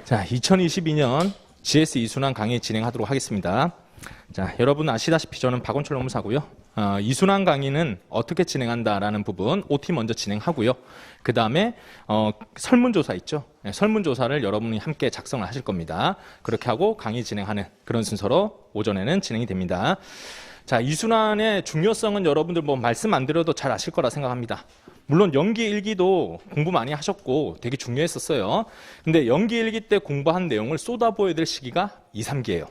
자, 2022년 GS 이순환 강의 진행하도록 하겠습니다. 자, 여러분 아시다시피 저는 박원철 노무사고요. 이순환 강의는 어떻게 진행한다라는 부분 OT 먼저 진행하고요. 그 다음에 설문조사 있죠. 네, 설문조사를 여러분이 함께 작성을 하실 겁니다. 그렇게 하고 강의 진행하는 그런 순서로 오전에는 진행이 됩니다. 자, 이순환의 중요성은 여러분들 뭐 말씀 안 드려도 잘 아실 거라 생각합니다. 물론 연기 일기도 공부 많이 하셨고 되게 중요했었어요. 근데 연기 일기 때 공부한 내용을 쏟아부어야 될 시기가 2, 3기예요.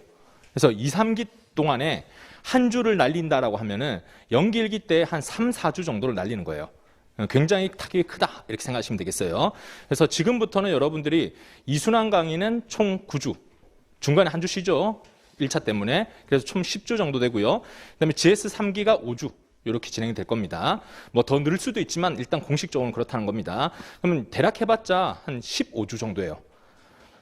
그래서 2, 3기 동안에 한 주를 날린다라고 하면은 연기 일기 때 한 3, 4주 정도를 날리는 거예요. 굉장히 타격이 크다 이렇게 생각하시면 되겠어요. 그래서 지금부터는 여러분들이 이순환 강의는 총 9주, 중간에 한 주 쉬죠. 1차 때문에. 그래서 총 10주 정도 되고요. 그다음에 GS 3기가 5주. 이렇게 진행이 될 겁니다. 뭐 더 늘 수도 있지만 일단 공식적으로는 그렇다는 겁니다. 그러면 대략 해봤자 한 15주 정도예요.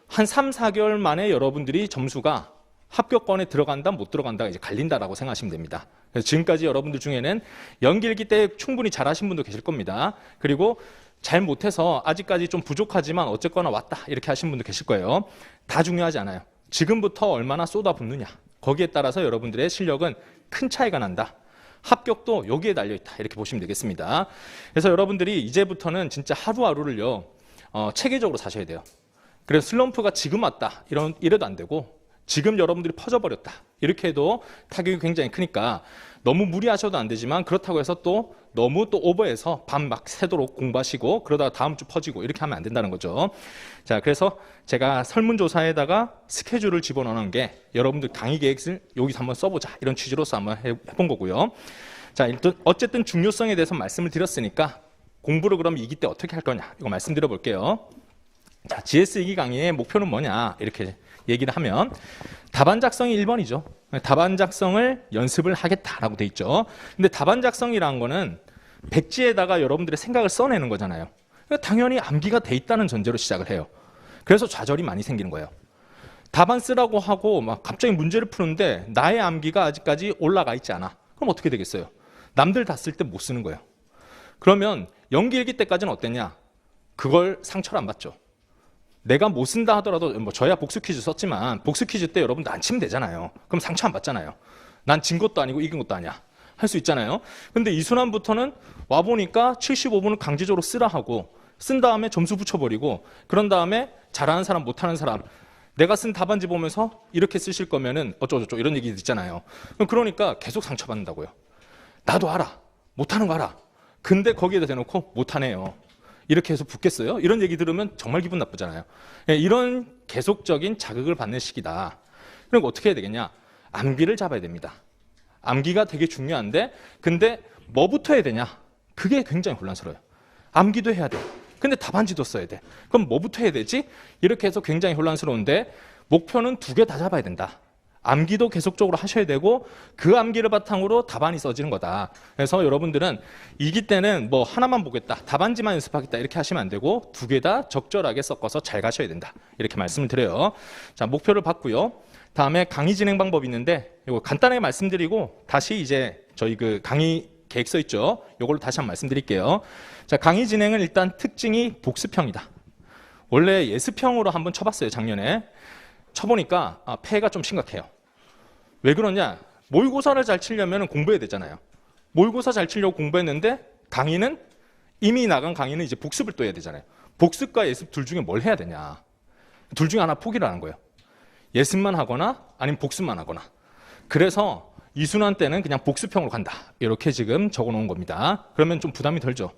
한 3, 4개월 만에 여러분들이 점수가 합격권에 들어간다, 못 들어간다가 이제 갈린다라고 생각하시면 됩니다. 그래서 지금까지 여러분들 중에는 연기일기 때 충분히 잘하신 분도 계실 겁니다. 그리고 잘 못해서 아직까지 좀 부족하지만 어쨌거나 왔다 이렇게 하신 분도 계실 거예요. 다 중요하지 않아요. 지금부터 얼마나 쏟아붓느냐. 거기에 따라서 여러분들의 실력은 큰 차이가 난다. 합격도 여기에 달려있다 이렇게 보시면 되겠습니다. 그래서 여러분들이 이제부터는 진짜 하루하루를요 체계적으로 사셔야 돼요. 그래서 슬럼프가 지금 왔다 이래도 안 되고 지금 여러분들이 퍼져버렸다 이렇게 해도 타격이 굉장히 크니까 너무 무리하셔도 안 되지만 그렇다고 해서 또 너무 또 오버해서 밤 막 새도록 공부하시고 그러다가 다음 주 퍼지고 이렇게 하면 안 된다는 거죠. 자, 그래서 제가 설문조사에다가 스케줄을 집어넣는 게 여러분들 강의 계획을 여기서 한번 써보자 이런 취지로서 한번 해본 거고요. 자, 일단 어쨌든 중요성에 대해서 말씀을 드렸으니까 공부를 그럼 2기 때 어떻게 할 거냐 이거 말씀드려 볼게요. 자, GS 2기 강의의 목표는 뭐냐 이렇게 얘기를 하면 답안 작성이 1번이죠. 답안 작성을 연습을 하겠다라고 돼 있죠. 근데 답안 작성이라는 거는 백지에다가 여러분들의 생각을 써내는 거잖아요. 그러니까 당연히 암기가 돼 있다는 전제로 시작을 해요. 그래서 좌절이 많이 생기는 거예요. 답안 쓰라고 하고 막 갑자기 문제를 푸는데 나의 암기가 아직까지 올라가 있지 않아. 그럼 어떻게 되겠어요? 남들 다 쓸 때 못 쓰는 거예요. 그러면 연기일기 때까지는 어땠냐? 그걸 상처를 안 받죠. 내가 못 쓴다 하더라도 뭐 저야 복수 퀴즈 썼지만 복수 퀴즈 때 여러분들 안 치면 되잖아요. 그럼 상처 안 받잖아요. 난 진 것도 아니고 이긴 것도 아니야. 할 수 있잖아요. 근데 이순환부터는 와보니까 75분을 강제적으로 쓰라 하고 쓴 다음에 점수 붙여버리고 그런 다음에 잘하는 사람 못하는 사람 내가 쓴 답안지 보면서 이렇게 쓰실 거면은 어쩌고저쩌고 이런 얘기 있잖아요. 그러니까 계속 상처받는다고요. 나도 알아. 못하는 거 알아. 근데 거기에다 대놓고 못하네요. 이렇게 해서 붙겠어요? 이런 얘기 들으면 정말 기분 나쁘잖아요. 이런 계속적인 자극을 받는 시기다. 그럼 어떻게 해야 되겠냐? 암기를 잡아야 됩니다. 암기가 되게 중요한데 근데 뭐부터 해야 되냐? 그게 굉장히 혼란스러워요. 암기도 해야 돼. 근데 답안지도 써야 돼. 그럼 뭐부터 해야 되지? 이렇게 해서 굉장히 혼란스러운데 목표는 2개 다 잡아야 된다. 암기도 계속적으로 하셔야 되고 그 암기를 바탕으로 답안이 써지는 거다. 그래서 여러분들은 2기 때는 뭐 하나만 보겠다. 답안지만 연습하겠다. 이렇게 하시면 안 되고 2개 다 적절하게 섞어서 잘 가셔야 된다. 이렇게 말씀을 드려요. 자, 목표를 받고요. 다음에 강의 진행 방법이 있는데 이거 간단하게 말씀드리고 다시 이제 저희 그 강의 계획서 있죠. 이걸로 다시 한번 말씀드릴게요. 자, 강의 진행은 일단 특징이 복습형이다. 원래 예습형으로 한번 쳐봤어요. 작년에. 쳐보니까 폐해가 좀 심각해요. 왜 그러냐? 모의고사를 잘 치려면 공부해야 되잖아요. 모의고사 잘 치려고 공부했는데 강의는 이미 나간 강의는 이제 복습을 또 해야 되잖아요. 복습과 예습 둘 중에 뭘 해야 되냐? 둘 중에 하나 포기를 하는 거예요. 예습만 하거나 아니면 복습만 하거나. 그래서 이순환 때는 그냥 복습형으로 간다. 이렇게 지금 적어놓은 겁니다. 그러면 좀 부담이 덜죠.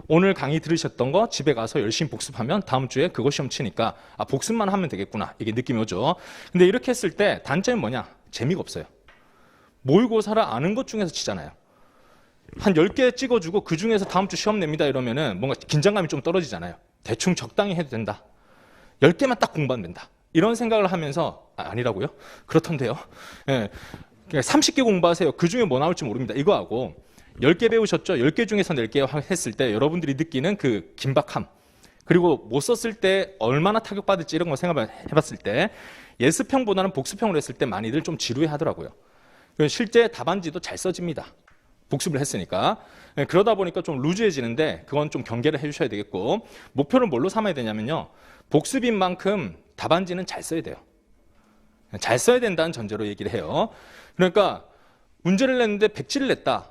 오늘 강의 들으셨던 거 집에 가서 열심히 복습하면 다음 주에 그거 시험 치니까 복습만 하면 되겠구나 이게 느낌이 오죠. 근데 이렇게 했을 때 단점이 뭐냐? 재미가 없어요. 모의고사를 아는 것 중에서 치잖아요. 한 10개 찍어주고 그 중에서 다음 주 시험 냅니다 이러면은 뭔가 긴장감이 좀 떨어지잖아요. 대충 적당히 해도 된다. 10개만 딱 공부하면 된다. 이런 생각을 하면서 아니라고요? 그렇던데요. 예. 30개 공부하세요. 그 중에 뭐 나올지 모릅니다. 이거 하고 10개 배우셨죠? 10개 중에서 4개 했을 때 여러분들이 느끼는 그 긴박함 그리고 못 썼을 때 얼마나 타격받을지 이런 거 생각해봤을 때 예습형보다는 복습형으로 했을 때 많이들 좀 지루해 하더라고요. 실제 답안지도 잘 써집니다. 복습을 했으니까. 그러다 보니까 좀 루즈해지는데 그건 좀 경계를 해주셔야 되겠고, 목표를 뭘로 삼아야 되냐면요, 복습인 만큼 답안지는 잘 써야 돼요. 잘 써야 된다는 전제로 얘기를 해요. 그러니까 문제를 냈는데 백지를 냈다.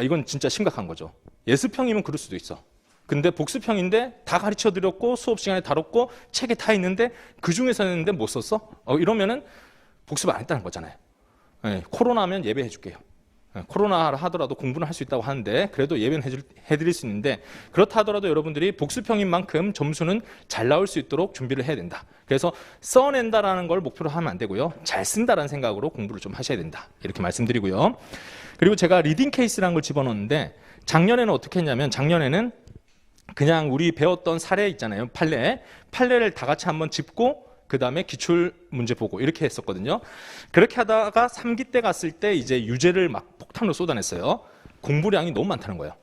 이건 진짜 심각한 거죠. 예습형이면 그럴 수도 있어. 근데 복습형인데 다 가르쳐 드렸고 수업 시간에 다뤘고 책에 다 있는데 그 중에서 했는데 못 썼어? 이러면은 복습 안 했다는 거잖아요. 코로나면 예배해 줄게요. 코로나 하더라도 공부는 할 수 있다고 하는데 그래도 예배는 해드릴 수 있는데, 그렇다 하더라도 여러분들이 복습형인 만큼 점수는 잘 나올 수 있도록 준비를 해야 된다. 그래서 써낸다라는 걸 목표로 하면 안 되고요, 잘 쓴다라는 생각으로 공부를 좀 하셔야 된다, 이렇게 말씀드리고요. 그리고 제가 리딩 케이스라는 걸 집어넣었는데, 작년에는 어떻게 했냐면, 작년에는 그냥 우리 배웠던 사례 있잖아요, 판례를 다 같이 한번 짚고 그 다음에 기출 문제 보고 이렇게 했었거든요. 그렇게 하다가 3기 때 갔을 때 이제 유제를 막 폭탄으로 쏟아냈어요. 공부량이 너무 많다는 거예요.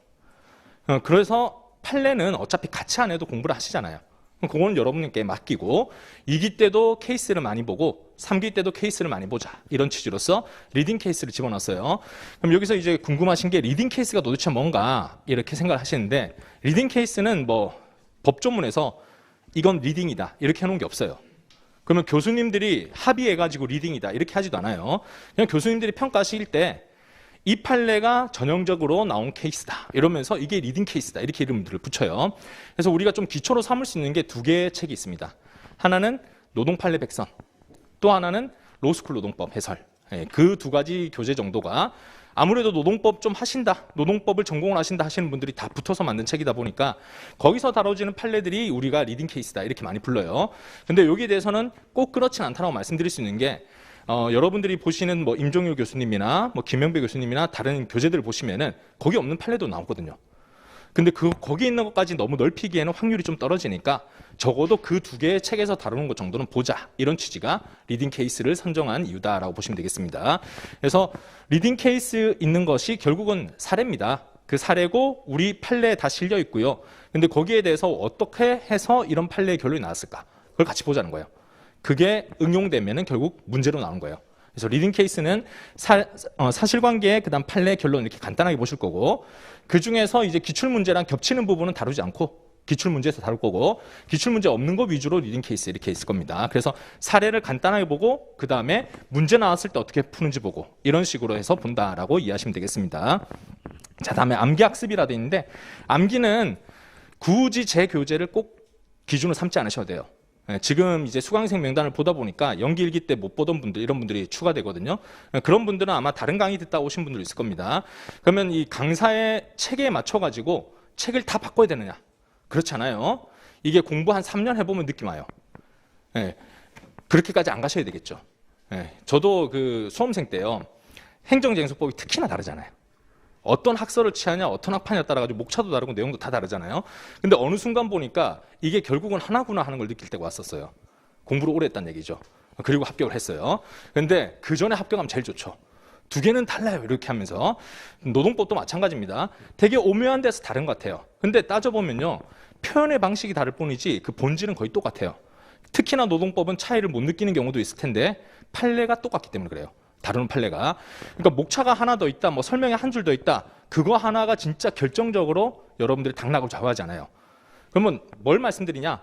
그래서 판례는 어차피 같이 안 해도 공부를 하시잖아요. 그건 여러분께 맡기고 2기 때도 케이스를 많이 보고 3기 때도 케이스를 많이 보자, 이런 취지로서 리딩 케이스를 집어넣었어요. 그럼 여기서 이제 궁금하신 게 리딩 케이스가 도대체 뭔가 이렇게 생각을 하시는데, 리딩 케이스는 뭐 법조문에서 이건 리딩이다 이렇게 해놓은 게 없어요. 그러면 교수님들이 합의해가지고 리딩이다 이렇게 하지도 않아요. 그냥 교수님들이 평가하실 때 이 판례가 전형적으로 나온 케이스다 이러면서 이게 리딩 케이스다 이렇게 이름들을 붙여요. 그래서 우리가 좀 기초로 삼을 수 있는 게 두 개의 책이 있습니다. 하나는 노동판례 백선, 또 하나는 로스쿨 노동법 해설. 그 두 가지 교재 정도가 아무래도 노동법 좀 하신다, 노동법을 전공을 하신다 하시는 분들이 다 붙어서 만든 책이다 보니까 거기서 다뤄지는 판례들이 우리가 리딩 케이스다 이렇게 많이 불러요. 근데 여기에 대해서는 꼭 그렇진 않다고 말씀드릴 수 있는 게, 여러분들이 보시는 뭐 임종유 교수님이나 뭐 김명배 교수님이나 다른 교재들을 보시면은 거기 없는 판례도 나오거든요. 근데 거기 있는 것까지 너무 넓히기에는 확률이 좀 떨어지니까 적어도 그 두 개의 책에서 다루는 것 정도는 보자, 이런 취지가 리딩 케이스를 선정한 이유다라고 보시면 되겠습니다. 그래서 리딩 케이스 있는 것이 결국은 사례입니다. 그 사례고 우리 판례에 다 실려 있고요. 근데 거기에 대해서 어떻게 해서 이런 판례의 결론이 나왔을까, 그걸 같이 보자는 거예요. 그게 응용되면은 결국 문제로 나오는 거예요. 그래서 리딩 케이스는 사실관계, 그다음 판례, 결론 이렇게 간단하게 보실 거고, 그 중에서 이제 기출 문제랑 겹치는 부분은 다루지 않고 기출 문제에서 다룰 거고, 기출 문제 없는 거 위주로 리딩 케이스 이렇게 있을 겁니다. 그래서 사례를 간단하게 보고 그 다음에 문제 나왔을 때 어떻게 푸는지 보고, 이런 식으로 해서 본다라고 이해하시면 되겠습니다. 자, 다음에 암기 학습이라 돼 있는데, 암기는 굳이 제 교재를 꼭 기준으로 삼지 않으셔도 돼요. 지금 이제 수강생 명단을 보다 보니까 연기 일기 때 못 보던 분들, 이런 분들이 추가되거든요. 그런 분들은 아마 다른 강의 듣다 오신 분들 있을 겁니다. 그러면 이 강사의 책에 맞춰가지고 책을 다 바꿔야 되느냐? 그렇지 않아요. 이게 공부 한 3년 해보면 느낌 와요. 그렇게까지 안 가셔야 되겠죠. 저도 그 수험생 때요, 행정쟁수법이 특히나 다르잖아요. 어떤 학설을 취하냐, 어떤 학파냐에 따라 가지고 목차도 다르고 내용도 다 다르잖아요. 근데 어느 순간 보니까 이게 결국은 하나구나 하는 걸 느낄 때가 왔었어요. 공부를 오래 했다는 얘기죠. 그리고 합격을 했어요. 근데 그 전에 합격하면 제일 좋죠. 두 개는 달라요, 이렇게 하면서. 노동법도 마찬가지입니다. 되게 오묘한 데서 다른 것 같아요. 근데 따져보면요, 표현의 방식이 다를 뿐이지 그 본질은 거의 똑같아요. 특히나 노동법은 차이를 못 느끼는 경우도 있을 텐데 판례가 똑같기 때문에 그래요. 다루는 판례가. 그러니까 목차가 하나 더 있다, 뭐 설명이 한 줄 더 있다, 그거 하나가 진짜 결정적으로 여러분들의 당락을 좌우하지 않아요. 그러면 뭘 말씀드리냐?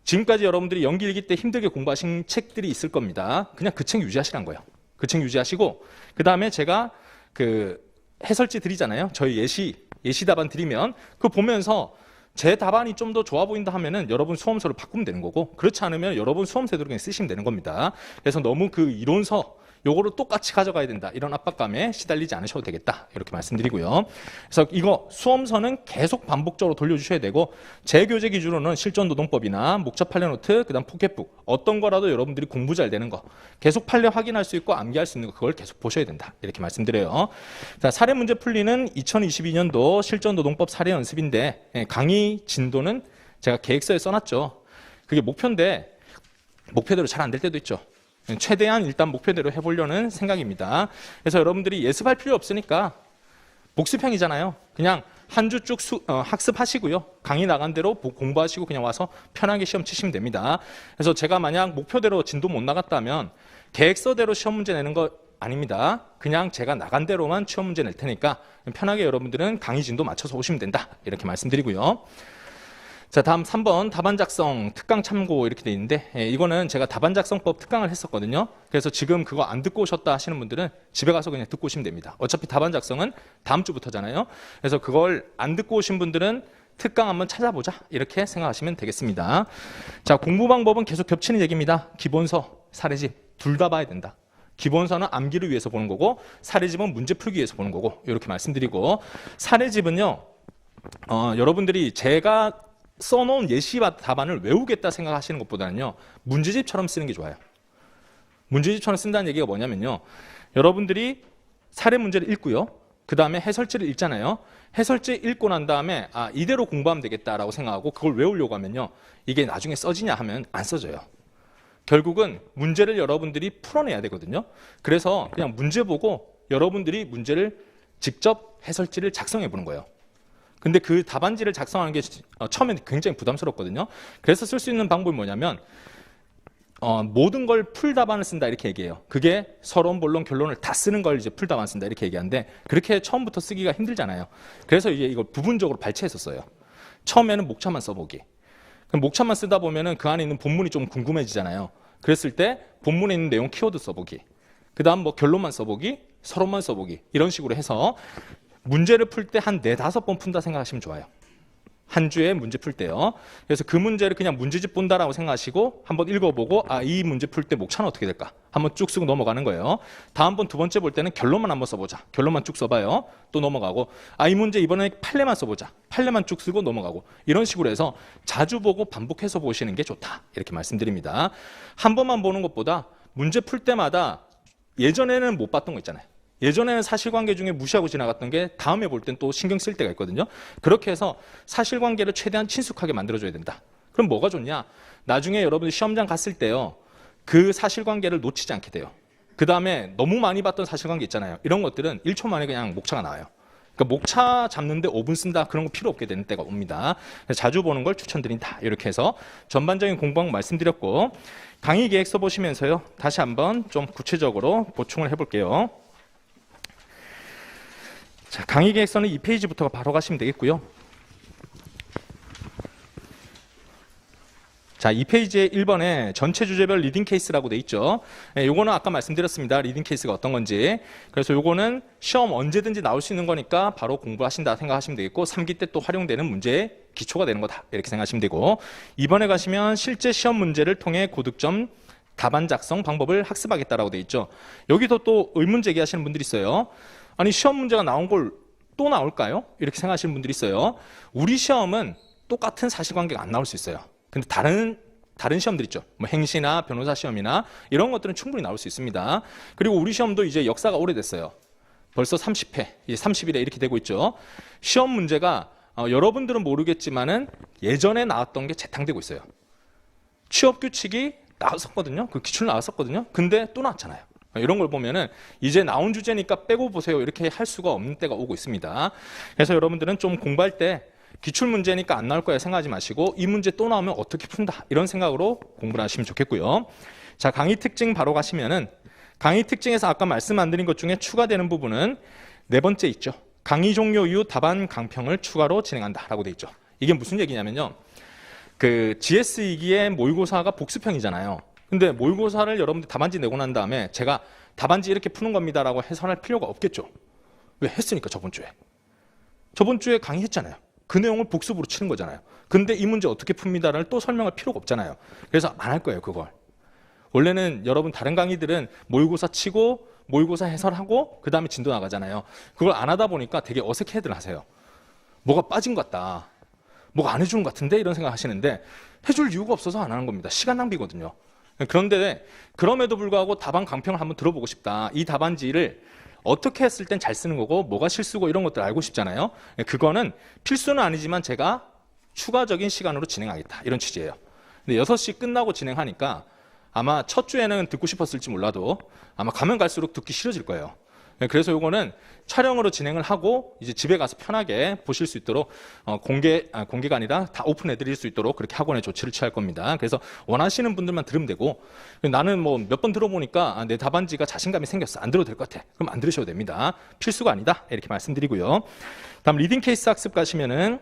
지금까지 여러분들이 연기 일기 때 힘들게 공부하신 책들이 있을 겁니다. 그냥 그 책 유지하시란 거예요. 그 책 유지하시고, 그 다음에 제가 그 해설지 드리잖아요. 저희 예시 답안 드리면 그거 보면서 제 답안이 좀 더 좋아 보인다 하면은 여러분 수험서를 바꾸면 되는 거고, 그렇지 않으면 여러분 수험서대로 그냥 쓰시면 되는 겁니다. 그래서 너무 그 이론서 요거를 똑같이 가져가야 된다, 이런 압박감에 시달리지 않으셔도 되겠다, 이렇게 말씀드리고요. 그래서 이거 수험서는 계속 반복적으로 돌려주셔야 되고, 제 교재 기준으로는 실전노동법이나 목차 판례 노트, 그다음 포켓북, 어떤 거라도 여러분들이 공부 잘 되는 거, 계속 판례 확인할 수 있고 암기할 수 있는 거, 그걸 계속 보셔야 된다, 이렇게 말씀드려요. 자, 사례 문제 풀리는 2022년도 실전노동법 사례 연습인데, 강의 진도는 제가 계획서에 써놨죠. 그게 목표인데 목표대로 잘 안 될 때도 있죠. 최대한 일단 목표대로 해보려는 생각입니다. 그래서 여러분들이 예습할 필요 없으니까 복습형이잖아요. 그냥 한 주 쭉 학습하시고요. 강의 나간 대로 공부하시고 그냥 와서 편하게 시험 치시면 됩니다. 그래서 제가 만약 목표대로 진도 못 나갔다면 계획서대로 시험 문제 내는 거 아닙니다. 그냥 제가 나간 대로만 취업 문제 낼 테니까 편하게 여러분들은 강의 진도 맞춰서 오시면 된다. 이렇게 말씀드리고요. 자, 다음 3번 답안 작성 특강 참고 이렇게 돼 있는데 이거는 제가 답안 작성법 특강을 했었거든요. 그래서 지금 그거 안 듣고 오셨다 하시는 분들은 집에 가서 그냥 듣고 오시면 됩니다. 어차피 답안 작성은 다음 주부터잖아요. 그래서 그걸 안 듣고 오신 분들은 특강 한번 찾아보자 이렇게 생각하시면 되겠습니다. 자, 공부 방법은 계속 겹치는 얘기입니다. 기본서, 사례집 둘 다 봐야 된다. 기본서는 암기를 위해서 보는 거고 사례집은 문제 풀기 위해서 보는 거고 이렇게 말씀드리고, 사례집은요 여러분들이 제가 써놓은 예시 답안을 외우겠다 생각하시는 것보다는요 문제집처럼 쓰는 게 좋아요. 문제집처럼 쓴다는 얘기가 뭐냐면요, 여러분들이 사례 문제를 읽고요, 그 다음에 해설지를 읽잖아요. 해설지 읽고 난 다음에 이대로 공부하면 되겠다라고 생각하고 그걸 외우려고 하면요 이게 나중에 써지냐 하면 안 써져요. 결국은 문제를 여러분들이 풀어내야 되거든요. 그래서 그냥 문제 보고 여러분들이 문제를 직접 해설지를 작성해 보는 거예요. 근데 그 답안지를 작성하는 게 처음엔 굉장히 부담스럽거든요. 그래서 쓸 수 있는 방법이 뭐냐면 모든 걸 풀 답안을 쓴다 이렇게 얘기해요. 그게 서론, 본론, 결론을 다 쓰는 걸 이제 풀 답안 쓴다 이렇게 얘기하는데, 그렇게 처음부터 쓰기가 힘들잖아요. 그래서 이제 이걸 부분적으로 발췌해서 써요. 처음에는 목차만 써보기. 그럼 목차만 쓰다 보면은 그 안에 있는 본문이 좀 궁금해지잖아요. 그랬을 때 본문에 있는 내용 키워드 써보기. 그 다음 뭐 결론만 써보기, 서론만 써보기. 이런 식으로 해서 문제를 풀 때 한 4-5번 푼다 생각하시면 좋아요. 한 주에 문제 풀 때요. 그래서 그 문제를 그냥 문제집 본다라고 생각하시고 한번 읽어보고 이 문제 풀 때 목차는 어떻게 될까? 한번 쭉 쓰고 넘어가는 거예요. 다음번 두 번째 볼 때는 결론만 한번 써보자. 결론만 쭉 써봐요. 또 넘어가고 이 문제 이번에 판례만 써보자. 판례만 쭉 쓰고 넘어가고 이런 식으로 해서 자주 보고 반복해서 보시는 게 좋다. 이렇게 말씀드립니다. 한 번만 보는 것보다 문제 풀 때마다 예전에는 못 봤던 거 있잖아요. 예전에는 사실관계 중에 무시하고 지나갔던 게 다음에 볼 땐 또 신경 쓸 때가 있거든요. 그렇게 해서 사실관계를 최대한 친숙하게 만들어줘야 된다. 그럼 뭐가 좋냐? 나중에 여러분들 시험장 갔을 때요, 그 사실관계를 놓치지 않게 돼요. 그 다음에 너무 많이 봤던 사실관계 있잖아요. 이런 것들은 1초 만에 그냥 목차가 나와요. 그러니까 목차 잡는데 5분 쓴다, 그런 거 필요 없게 되는 때가 옵니다. 그래서 자주 보는 걸 추천드린다. 이렇게 해서 전반적인 공부방 말씀드렸고, 강의 계획서 보시면서요 다시 한번 좀 구체적으로 보충을 해볼게요. 자, 강의 계획서는 2페이지부터 바로 가시면 되겠고요. 자, 2페이지에 1번에 전체 주제별 리딩 케이스라고 돼 있죠. 요거는 아까 말씀드렸습니다. 리딩 케이스가 어떤 건지. 그래서 요거는 시험 언제든지 나올 수 있는 거니까 바로 공부하신다 생각하시면 되겠고, 3기 때 또 활용되는 문제의 기초가 되는 거다 이렇게 생각하시면 되고, 2번에 가시면 실제 시험 문제를 통해 고득점 답안 작성 방법을 학습하겠다라고 돼 있죠. 여기서 또 의문 제기하시는 분들이 있어요. 아니, 시험 문제가 나온 걸 또 나올까요? 이렇게 생각하시는 분들이 있어요. 우리 시험은 똑같은 사실관계가 안 나올 수 있어요. 근데 다른 시험들 있죠. 뭐 행시나 변호사 시험이나 이런 것들은 충분히 나올 수 있습니다. 그리고 우리 시험도 이제 역사가 오래됐어요. 벌써 30회, 이제 30일에 이렇게 되고 있죠. 시험 문제가 여러분들은 모르겠지만은 예전에 나왔던 게 재탕되고 있어요. 취업 규칙이 나왔었거든요. 그 기출 나왔었거든요. 근데 또 나왔잖아요. 이런 걸 보면은 이제 나온 주제니까 빼고 보세요 이렇게 할 수가 없는 때가 오고 있습니다. 그래서 여러분들은 좀 공부할 때 기출 문제니까 안 나올 거야 생각하지 마시고, 이 문제 또 나오면 어떻게 푼다 이런 생각으로 공부를 하시면 좋겠고요. 자, 강의 특징 바로 가시면은, 강의 특징에서 아까 말씀 안 드린 것 중에 추가되는 부분은 4번째 있죠. 강의 종료 이후 답안 강평을 추가로 진행한다라고 돼 있죠. 이게 무슨 얘기냐면요, 그 GS 2기의 모의고사가 복습형이잖아요. 근데 모의고사를 여러분들 답안지 내고 난 다음에 제가 답안지 이렇게 푸는 겁니다라고 해설할 필요가 없겠죠. 왜? 했으니까. 저번 주에 강의했잖아요. 그 내용을 복습으로 치는 거잖아요. 근데 이 문제 어떻게 풉니다를 또 설명할 필요가 없잖아요. 그래서 안 할 거예요, 그걸. 원래는 여러분 다른 강의들은 모의고사 치고 모의고사 해설하고 그 다음에 진도 나가잖아요. 그걸 안 하다 보니까 되게 어색해들 하세요. 뭐가 빠진 것 같다, 뭐가 안 해주는 것 같은데 이런 생각 하시는데, 해줄 이유가 없어서 안 하는 겁니다. 시간 낭비거든요. 그런데 그럼에도 불구하고 답안 강평을 한번 들어보고 싶다, 이 답안지를 어떻게 했을 땐 잘 쓰는 거고 뭐가 실수고 이런 것들 알고 싶잖아요. 그거는 필수는 아니지만 제가 추가적인 시간으로 진행하겠다 이런 취지예요. 근데 6시 끝나고 진행하니까 아마 첫 주에는 듣고 싶었을지 몰라도 아마 가면 갈수록 듣기 싫어질 거예요. 그래서 요거는 촬영으로 진행을 하고 이제 집에 가서 편하게 보실 수 있도록 공개가 아니라 다 오픈해 드릴 수 있도록 그렇게 학원에 조치를 취할 겁니다. 그래서 원하시는 분들만 들으면 되고, 나는 뭐 몇 번 들어보니까 내 답안지가 자신감이 생겼어, 안 들어도 될 것 같아, 그럼 안 들으셔도 됩니다. 필수가 아니다, 이렇게 말씀드리고요. 다음 리딩 케이스 학습 가시면은,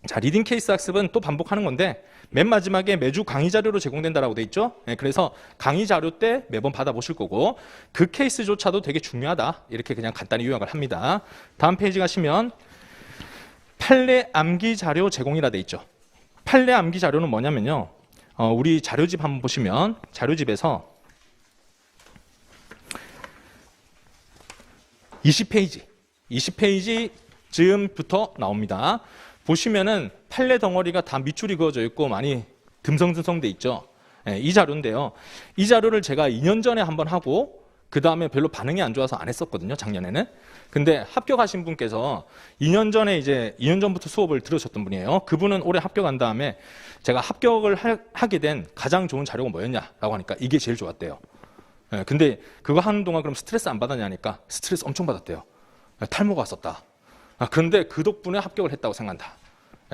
자, 리딩 케이스 학습은 또 반복하는 건데 맨 마지막에 매주 강의 자료로 제공된다라고 돼 있죠. 그래서 강의 자료 때 매번 받아보실 거고, 그 케이스조차도 되게 중요하다, 이렇게 그냥 간단히 요약을 합니다. 다음 페이지 가시면 판례 암기 자료 제공이라 돼 있죠. 판례 암기 자료는 뭐냐면요, 우리 자료집 한번 보시면 자료집에서 20페이지 즈음부터 나옵니다. 보시면은 판례 덩어리가 다 밑줄이 그어져 있고 많이 듬성듬성 돼 있죠. 이 자료인데요. 이 자료를 제가 2년 전에 한번 하고 그 다음에 별로 반응이 안 좋아서 안 했었거든요, 작년에는. 근데 합격하신 분께서 2년 전부터 수업을 들으셨던 분이에요. 그분은 올해 합격한 다음에 제가 합격을 하게 된 가장 좋은 자료가 뭐였냐라고 하니까 이게 제일 좋았대요. 근데 그거 하는 동안 그럼 스트레스 안 받았냐니까 스트레스 엄청 받았대요. 탈모가 왔었다. 그런데 그 덕분에 합격을 했다고 생각한다.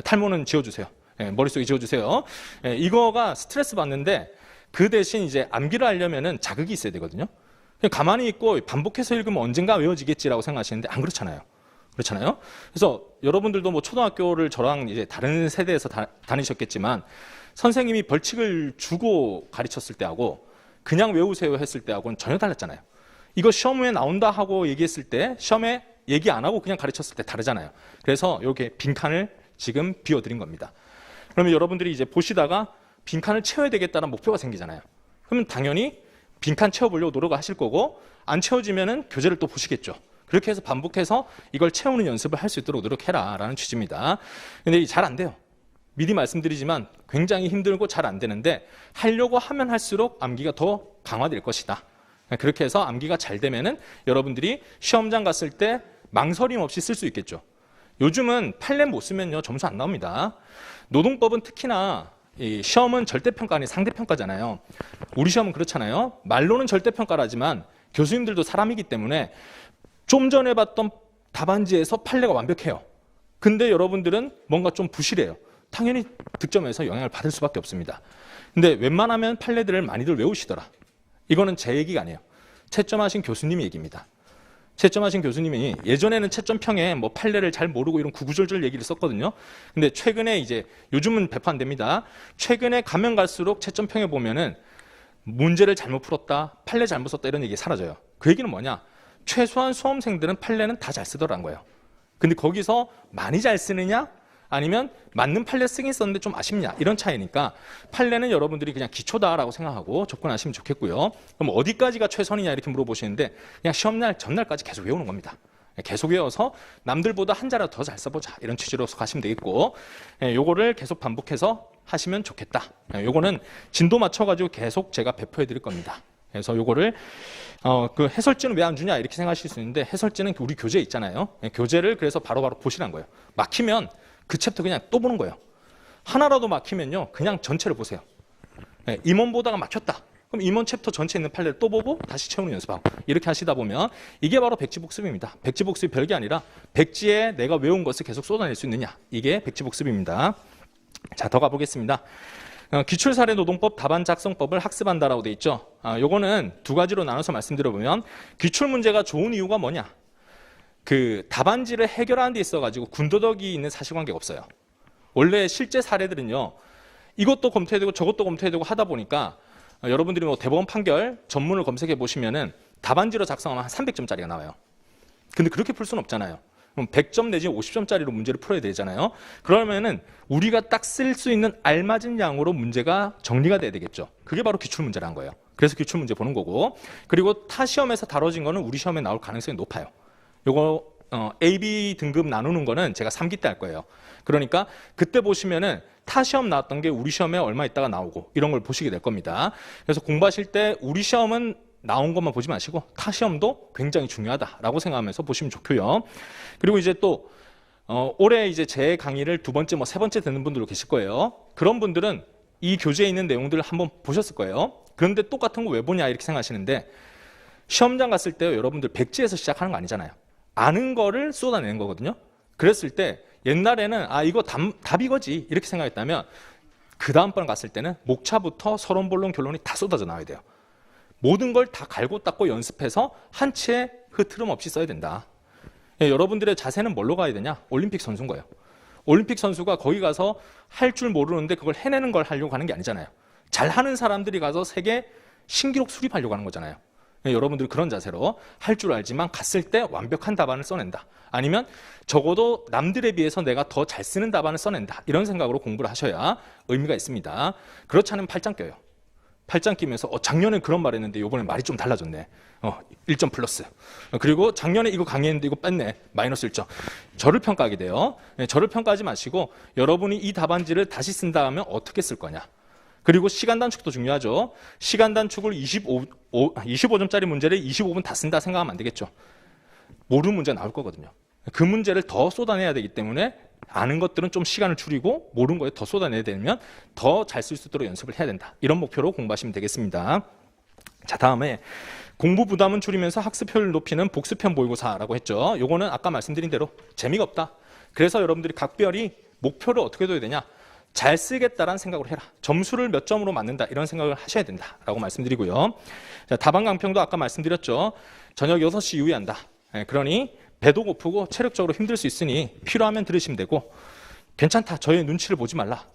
탈모는 지워주세요. 머릿속에 지워주세요. 이거가 스트레스 받는데 그 대신 이제 암기를 하려면은 자극이 있어야 되거든요. 그냥 가만히 있고 반복해서 읽으면 언젠가 외워지겠지라고 생각하시는데 안 그렇잖아요. 그렇잖아요. 그래서 여러분들도 뭐 초등학교를 저랑 이제 다른 세대에서 다니셨겠지만 선생님이 벌칙을 주고 가르쳤을 때하고 그냥 외우세요 했을 때하고는 전혀 달랐잖아요. 이거 시험에 나온다 하고 얘기했을 때 시험에 얘기 안 하고 그냥 가르쳤을 때 다르잖아요. 그래서 이렇게 빈칸을 지금 비워드린 겁니다. 그러면 여러분들이 이제 보시다가 빈칸을 채워야 되겠다는 목표가 생기잖아요. 그러면 당연히 빈칸 채워보려고 노력을 하실 거고, 안 채워지면은 교재를 또 보시겠죠. 그렇게 해서 반복해서 이걸 채우는 연습을 할 수 있도록 노력해라 라는 취지입니다. 근데 잘 안 돼요. 미리 말씀드리지만 굉장히 힘들고 잘 안 되는데 하려고 하면 할수록 암기가 더 강화될 것이다. 그렇게 해서 암기가 잘 되면은 여러분들이 시험장 갔을 때 망설임 없이 쓸 수 있겠죠. 요즘은 판례 못 쓰면요 점수 안 나옵니다. 노동법은 특히나 이 시험은 절대평가 아닌 상대평가잖아요. 우리 시험은 그렇잖아요. 말로는 절대평가라지만 교수님들도 사람이기 때문에 좀 전에 봤던 답안지에서 판례가 완벽해요. 근데 여러분들은 뭔가 좀 부실해요. 당연히 득점에서 영향을 받을 수밖에 없습니다. 근데 웬만하면 판례들을 많이들 외우시더라. 이거는 제 얘기가 아니에요. 채점하신 교수님 얘기입니다. 채점하신 교수님이 예전에는 채점평에 뭐 판례를 잘 모르고 이런 구구절절 얘기를 썼거든요. 근데 최근에 이제 요즘은 배포 안 됩니다. 최근에 가면 갈수록 채점평에 보면은 문제를 잘못 풀었다, 판례 잘못 썼다 이런 얘기 사라져요. 그 얘기는 뭐냐? 최소한 수험생들은 판례는 다 잘 쓰더라는 거예요. 근데 거기서 많이 잘 쓰느냐? 아니면 맞는 판례 쓰긴 썼는데 좀 아쉽냐, 이런 차이니까 판례는 여러분들이 그냥 기초다라고 생각하고 접근하시면 좋겠고요. 그럼 어디까지가 최선이냐 이렇게 물어보시는데 그냥 시험날 전날까지 계속 외우는 겁니다. 계속 외워서 남들보다 한 자리라도 더 잘 써보자, 이런 취지로 가시면 되겠고, 요거를 계속 반복해서 하시면 좋겠다. 요거는 진도 맞춰가지고 계속 제가 배포해 드릴 겁니다. 그래서 요거를 그 해설지는 왜 안 주냐 이렇게 생각하실 수 있는데, 해설지는 우리 교재에 있잖아요. 교재를 그래서 바로바로 보시라는 거예요. 막히면 그 챕터 그냥 또 보는 거예요. 하나라도 막히면요 그냥 전체를 보세요. 임원 보다가 막혔다, 그럼 임원 챕터 전체에 있는 판례를 또 보고 다시 채우는 연습하고, 이렇게 하시다 보면 이게 바로 백지복습입니다. 백지복습이 별게 아니라 백지에 내가 외운 것을 계속 쏟아낼 수 있느냐, 이게 백지복습입니다. 자, 더 가보겠습니다. 기출사례노동법 답안 작성법을 학습한다라고 돼 있죠. 요거는 두 가지로 나눠서 말씀드려보면, 기출문제가 좋은 이유가 뭐냐? 그 답안지를 해결하는 데 있어가지고 군더더기 있는 사실관계가 없어요. 원래 실제 사례들은요, 이것도 검토해야 되고 저것도 검토해야 되고 하다 보니까 여러분들이 뭐 대법원 판결 전문을 검색해 보시면은 답안지로 작성하면 한 300점짜리가 나와요. 근데 그렇게 풀 수는 없잖아요. 그럼 100점 내지 50점짜리로 문제를 풀어야 되잖아요. 그러면은 우리가 딱 쓸 수 있는 알맞은 양으로 문제가 정리가 돼야 되겠죠. 그게 바로 기출문제라는 거예요. 그래서 기출문제 보는 거고, 그리고 타 시험에서 다뤄진 거는 우리 시험에 나올 가능성이 높아요. 요거 A, B 등급 나누는 거는 제가 3기 때 할 거예요. 그러니까 그때 보시면은 타 시험 나왔던 게 우리 시험에 얼마 있다가 나오고 이런 걸 보시게 될 겁니다. 그래서 공부하실 때 우리 시험은 나온 것만 보지 마시고 타 시험도 굉장히 중요하다라고 생각하면서 보시면 좋고요. 그리고 이제 또 올해 이제 제 강의를 두 번째, 뭐 세 번째 듣는 분들도 계실 거예요. 그런 분들은 이 교재에 있는 내용들을 한번 보셨을 거예요. 그런데 똑같은 거 왜 보냐 이렇게 생각하시는데, 시험장 갔을 때 여러분들 백지에서 시작하는 거 아니잖아요. 아는 거를 쏟아내는 거거든요. 그랬을 때 옛날에는 이거 답 이거지 이렇게 생각했다면 그 다음번 갔을 때는 목차부터 서론, 본론, 결론이 다 쏟아져 나와야 돼요. 모든 걸 다 갈고 닦고 연습해서 한 치의 흐트름 없이 써야 된다. 여러분들의 자세는 뭘로 가야 되냐? 올림픽 선수인 거예요. 올림픽 선수가 거기 가서 할 줄 모르는데 그걸 해내는 걸 하려고 하는 게 아니잖아요. 잘하는 사람들이 가서 세계 신기록 수립하려고 하는 거잖아요. 여러분들 그런 자세로 할 줄 알지만 갔을 때 완벽한 답안을 써낸다. 아니면 적어도 남들에 비해서 내가 더 잘 쓰는 답안을 써낸다. 이런 생각으로 공부를 하셔야 의미가 있습니다. 그렇지 않으면 팔짱 껴요. 팔짱 끼면서 작년에 그런 말 했는데 이번에 말이 좀 달라졌네. 1점 플러스. 그리고 작년에 이거 강의했는데 이거 뺐네. 마이너스 1점. 저를 평가하게 돼요. 저를 평가하지 마시고 여러분이 이 답안지를 다시 쓴다 하면 어떻게 쓸 거냐. 그리고 시간 단축도 중요하죠. 시간 단축을 25점짜리 문제를 25분 다 쓴다 생각하면 안 되겠죠. 모르는 문제가 나올 거거든요. 그 문제를 더 쏟아내야 되기 때문에 아는 것들은 좀 시간을 줄이고 모르는 거에 더 쏟아내야 되면 더 잘 쓸 수 있도록 연습을 해야 된다. 이런 목표로 공부하시면 되겠습니다. 자, 다음에 공부 부담은 줄이면서 학습 효율을 높이는 복습형 모의고사라고 했죠. 요거는 아까 말씀드린 대로 재미가 없다. 그래서 여러분들이 각별히 목표를 어떻게 둬야 되냐? 잘 쓰겠다라는 생각을 해라. 점수를 몇 점으로 맞는다 이런 생각을 하셔야 된다라고 말씀드리고요. 자, 답안 강평도 아까 말씀드렸죠. 저녁 6시 이후에 한다. 그러니 배도 고프고 체력적으로 힘들 수 있으니 필요하면 들으시면 되고 괜찮다. 저의 눈치를 보지 말라.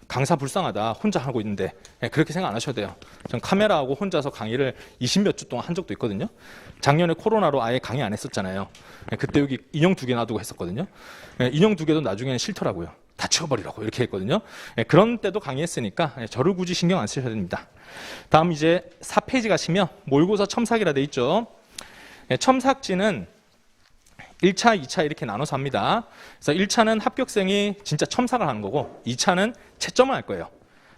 강사 불쌍하다. 혼자 하고 있는데 그렇게 생각 안 하셔도 돼요. 전 카메라하고 혼자서 강의를 20몇 주 동안 한 적도 있거든요. 작년에 코로나로 아예 강의 안 했었잖아요. 그때 여기 인형 2개 놔두고 했었거든요. 인형 2개도 나중에는 싫더라고요. 다 치워버리라고 이렇게 했거든요. 그런 때도 강의했으니까 저를 굳이 신경 안 쓰셔야 됩니다. 다음 이제 4페이지 가시면 모의고사 첨삭이라 돼 있죠. 첨삭지는 1차, 2차 이렇게 나눠서 합니다. 그래서 1차는 합격생이 진짜 첨삭을 하는 거고 2차는 채점을 할 거예요.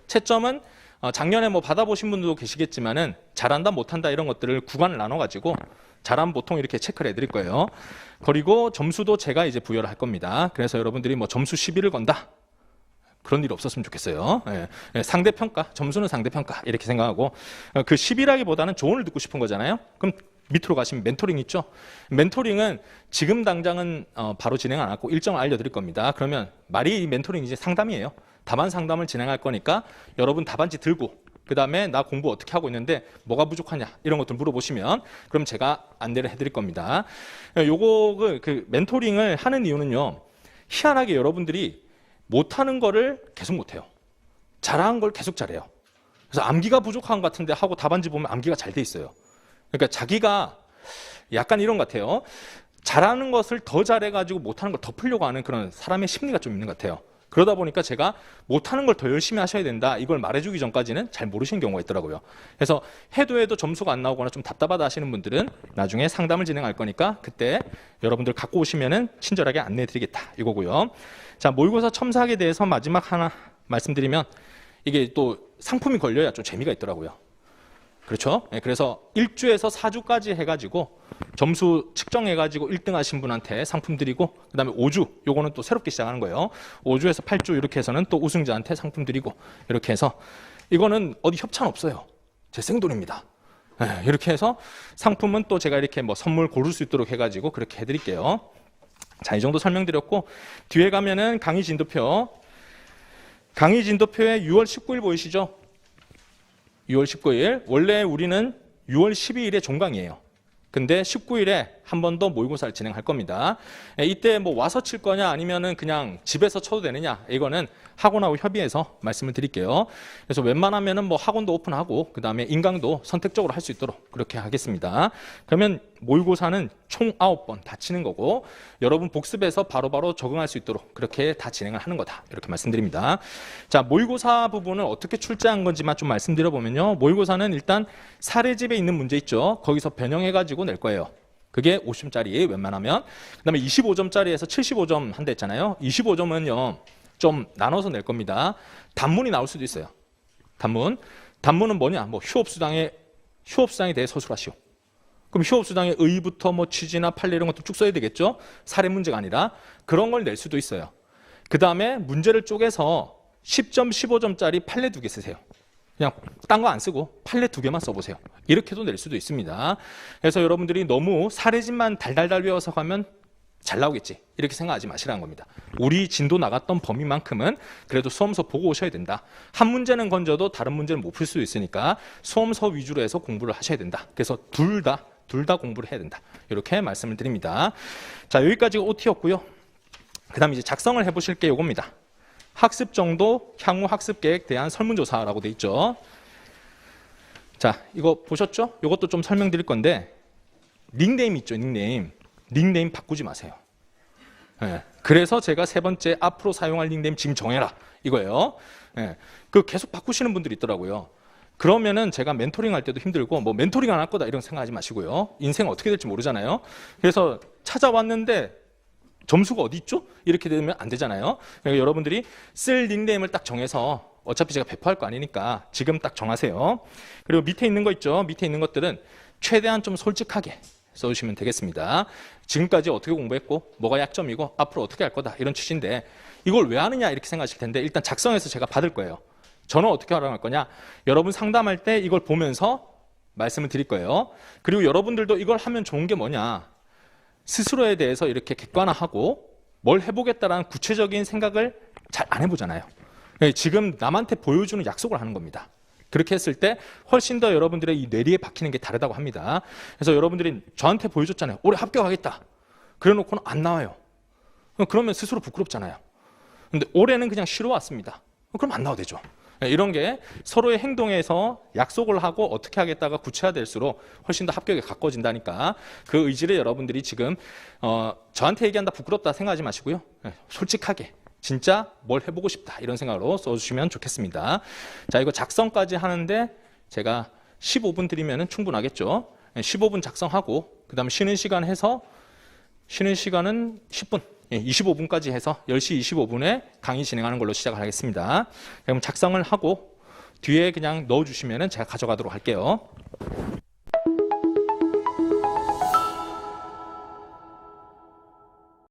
채점은 작년에 뭐 받아보신 분들도 계시겠지만은 잘한다, 못한다 이런 것들을 구간을 나눠가지고 잘하면 보통 이렇게 체크를 해드릴 거예요. 그리고 점수도 제가 이제 부여를 할 겁니다. 그래서 여러분들이 뭐 점수 10위를 건다. 그런 일 없었으면 좋겠어요. 상대평가, 점수는 상대평가 이렇게 생각하고 그 10위라기보다는 조언을 듣고 싶은 거잖아요. 그럼 밑으로 가시면 멘토링 있죠. 멘토링은 지금 당장은 바로 진행 안 하고 일정을 알려드릴 겁니다. 그러면 말이 멘토링 이제 상담이에요. 답안 상담을 진행할 거니까 여러분 답안지 들고 그 다음에 나 공부 어떻게 하고 있는데 뭐가 부족하냐 이런 것들 물어보시면 그럼 제가 안내를 해드릴 겁니다. 요거 그 멘토링을 하는 이유는요. 희한하게 여러분들이 못하는 거를 계속 못해요. 잘하는 걸 계속 잘해요. 그래서 암기가 부족한 것 같은데 하고 답안지 보면 암기가 잘 돼 있어요. 그러니까 자기가 약간 이런 것 같아요. 잘하는 것을 더 잘해가지고 못하는 걸 덮으려고 하는 그런 사람의 심리가 좀 있는 것 같아요. 그러다 보니까 제가 못하는 걸 더 열심히 하셔야 된다 이걸 말해주기 전까지는 잘 모르시는 경우가 있더라고요. 그래서 해도 점수가 안 나오거나 좀 답답하다 하시는 분들은 나중에 상담을 진행할 거니까 그때 여러분들 갖고 오시면은 친절하게 안내해드리겠다 이거고요. 자, 모의고사 첨삭에 대해서 마지막 하나 말씀드리면 이게 또 상품이 걸려야 좀 재미가 있더라고요. 그렇죠? 그래서 1주에서 4주까지 해가지고 점수 측정해가지고 1등 하신 분한테 상품 드리고 그 다음에 5주, 요거는 또 새롭게 시작하는 거예요. 5주에서 8주 이렇게 해서는 또 우승자한테 상품 드리고 이렇게 해서 이거는 어디 협찬 없어요. 제 생돈입니다. 이렇게 해서 상품은 또 제가 이렇게 뭐 선물 고를 수 있도록 해가지고 그렇게 해드릴게요. 자, 이 정도 설명드렸고 뒤에 가면은 강의 진도표. 강의 진도표에 6월 19일 보이시죠? 6월 19일. 원래 우리는 6월 12일에 종강이에요. 근데 19일에 한 번 더 모의고사를 진행할 겁니다. 이때 뭐 와서 칠 거냐 아니면은 그냥 집에서 쳐도 되느냐 이거는 학원하고 협의해서 말씀을 드릴게요. 그래서 웬만하면은 뭐 학원도 오픈하고 그 다음에 인강도 선택적으로 할 수 있도록 그렇게 하겠습니다. 그러면 모의고사는 총 9번 다 치는 거고 여러분 복습해서 바로바로 적응할 수 있도록 그렇게 다 진행을 하는 거다 이렇게 말씀드립니다. 자, 모의고사 부분을 어떻게 출제한 건지만 좀 말씀드려보면요. 모의고사는 일단 사례집에 있는 문제 있죠. 거기서 변형해가지고 낼 거예요. 그게 50점짜리 웬만하면. 그 다음에 25점짜리에서 75점 한다 했잖아요. 25점은요 좀 나눠서 낼 겁니다. 단문이 나올 수도 있어요. 단문은 뭐냐? 뭐 휴업수당에 대해 서술하시오. 그럼 휴업수당의 의부터 뭐 취지나 판례 이런 것도 쭉 써야 되겠죠. 사례 문제가 아니라 그런 걸 낼 수도 있어요. 그 다음에 문제를 쪼개서 10점, 15점짜리 판례 2개 쓰세요. 그냥 딴 거 안 쓰고 판례 2개만 써보세요. 이렇게도 낼 수도 있습니다. 그래서 여러분들이 너무 사례집만 달달달 외워서 가면 잘 나오겠지 이렇게 생각하지 마시라는 겁니다. 우리 진도 나갔던 범위만큼은 그래도 수험서 보고 오셔야 된다. 한 문제는 건져도 다른 문제는 못 풀 수 있으니까 수험서 위주로 해서 공부를 하셔야 된다. 그래서 둘 다 공부를 해야 된다. 이렇게 말씀을 드립니다. 자, 여기까지가 OT였고요. 그 다음 이제 작성을 해보실 게 이겁니다. 학습 정도, 향후 학습 계획 대한 설문조사라고 돼 있죠. 자, 이거 보셨죠? 이것도 좀 설명드릴 건데 닉네임 있죠, 닉네임. 닉네임 바꾸지 마세요. 네. 그래서 제가 3번째 앞으로 사용할 닉네임 지금 정해라 이거예요. 네. 그 계속 바꾸시는 분들이 있더라고요. 그러면은 제가 멘토링 할 때도 힘들고 뭐 멘토링 안 할 거다 이런 생각하지 마시고요. 인생 어떻게 될지 모르잖아요. 그래서 찾아왔는데 점수가 어디 있죠? 이렇게 되면 안 되잖아요. 그러니까 여러분들이 쓸 닉네임을 딱 정해서 어차피 제가 배포할 거 아니니까 지금 딱 정하세요. 그리고 밑에 있는 거 있죠? 밑에 있는 것들은 최대한 좀 솔직하게 써주시면 되겠습니다. 지금까지 어떻게 공부했고 뭐가 약점이고 앞으로 어떻게 할 거다 이런 취지인데 이걸 왜 하느냐 이렇게 생각하실 텐데 일단 작성해서 제가 받을 거예요. 저는 어떻게 하라고 할 거냐, 여러분 상담할 때 이걸 보면서 말씀을 드릴 거예요. 그리고 여러분들도 이걸 하면 좋은 게 뭐냐, 스스로에 대해서 이렇게 객관화하고 뭘 해보겠다라는 구체적인 생각을 잘 안 해보잖아요. 지금 남한테 보여주는 약속을 하는 겁니다. 그렇게 했을 때 훨씬 더 여러분들의 이 뇌리에 박히는 게 다르다고 합니다. 그래서 여러분들이 저한테 보여줬잖아요. 올해 합격하겠다. 그래 놓고는 안 나와요. 그러면 스스로 부끄럽잖아요. 근데 올해는 그냥 쉬러 왔습니다. 그럼 안 나와도 되죠. 이런 게 서로의 행동에서 약속을 하고 어떻게 하겠다가 구체화될수록 훨씬 더 합격에 가까워진다니까 그 의지를 여러분들이 지금 저한테 얘기한다 부끄럽다 생각하지 마시고요. 솔직하게 진짜 뭘 해보고 싶다 이런 생각으로 써주시면 좋겠습니다. 자, 이거 작성까지 하는데 제가 15분 드리면 충분하겠죠. 15분 작성하고 그 다음에 쉬는 시간 해서 쉬는 시간은 10분 25분까지 해서 10시 25분에 강의 진행하는 걸로 시작을 하겠습니다. 그럼 작성을 하고 뒤에 그냥 넣어주시면 제가 가져가도록 할게요.